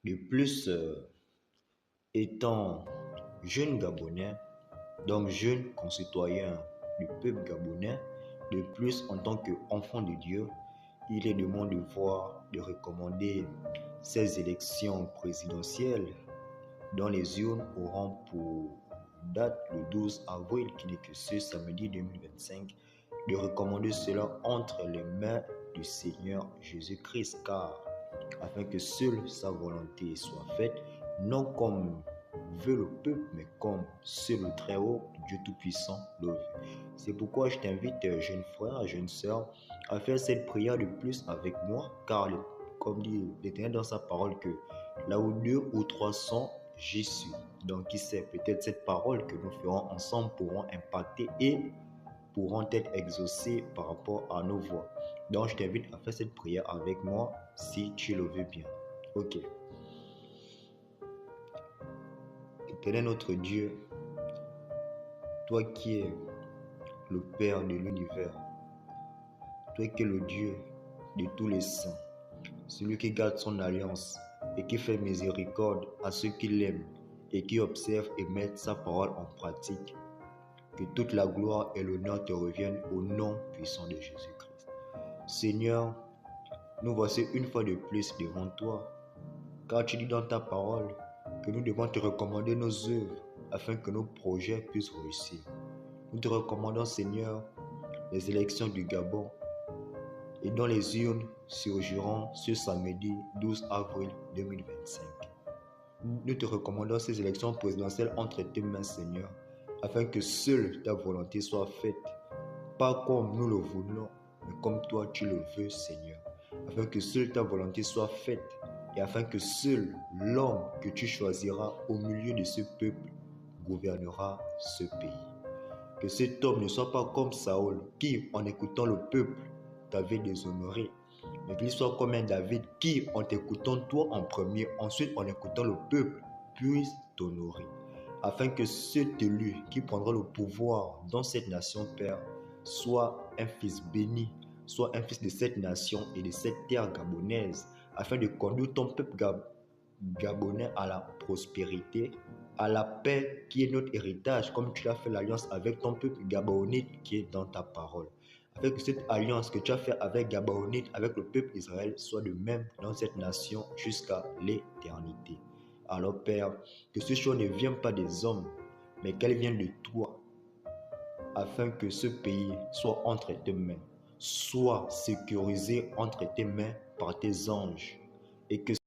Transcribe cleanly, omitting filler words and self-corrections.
De plus, étant jeune Gabonais, donc jeune concitoyen du peuple gabonais, de plus en tant qu'enfant de Dieu, il est de mon devoir de recommander ces élections présidentielles dont les urnes auront pour date le 12 avril, qui n'est que ce samedi 2025, de recommander cela entre les mains du Seigneur Jésus-Christ, car afin que seule sa volonté soit faite, non comme veut le peuple, mais comme seul le Très-Haut, Dieu Tout-Puissant le veut. C'est pourquoi je t'invite, jeune frère, jeune sœur, à faire cette prière de plus avec moi, car comme dit l'Éternel dans sa parole, que là où 2 ou 3 sont, j'y suis. Donc qui sait, peut-être cette parole que nous ferons ensemble pourront impacter et pourront être exaucés par rapport à nos voix. Donc je t'invite à faire cette prière avec moi si tu le veux bien. Ok. Éternel notre Dieu, toi qui es le Père de l'univers, toi qui es le Dieu de tous les saints, celui qui garde son alliance et qui fait miséricorde à ceux qui l'aiment et qui observent et mettent sa parole en pratique. Que toute la gloire et l'honneur te reviennent au nom puissant de Jésus-Christ. Seigneur, nous voici une fois de plus devant toi, car tu dis dans ta parole que nous devons te recommander nos œuvres afin que nos projets puissent réussir. Nous te recommandons, Seigneur, les élections du Gabon et dont les urnes surgiront ce samedi 12 avril 2025. Nous te recommandons ces élections présidentielles entre tes mains, Seigneur, afin que seule ta volonté soit faite, pas comme nous le voulons, mais comme toi tu le veux, Seigneur, afin que seule ta volonté soit faite et afin que seul l'homme que tu choisiras au milieu de ce peuple gouvernera ce pays. Que cet homme ne soit pas comme Saül, qui, en écoutant le peuple, t'avait déshonoré, mais qu'il soit comme un David qui, en t'écoutant toi en premier, ensuite en écoutant le peuple, puisse t'honorer, afin que cet élu qui prendra le pouvoir dans cette nation, Père, soit un fils béni, soit un fils de cette nation et de cette terre gabonaise, afin de conduire ton peuple gabonais à la prospérité, à la paix qui est notre héritage, comme tu as fait l'alliance avec ton peuple gabonais qui est dans ta parole. Afin que cette alliance que tu as faite avec Gabaonite, avec le peuple d'Israël, soit de même dans cette nation jusqu'à l'éternité. Alors Père, que ce choix ne vienne pas des hommes, mais qu'elle vienne de toi, afin que ce pays soit entre tes mains, soit sécurisé entre tes mains par tes anges, et que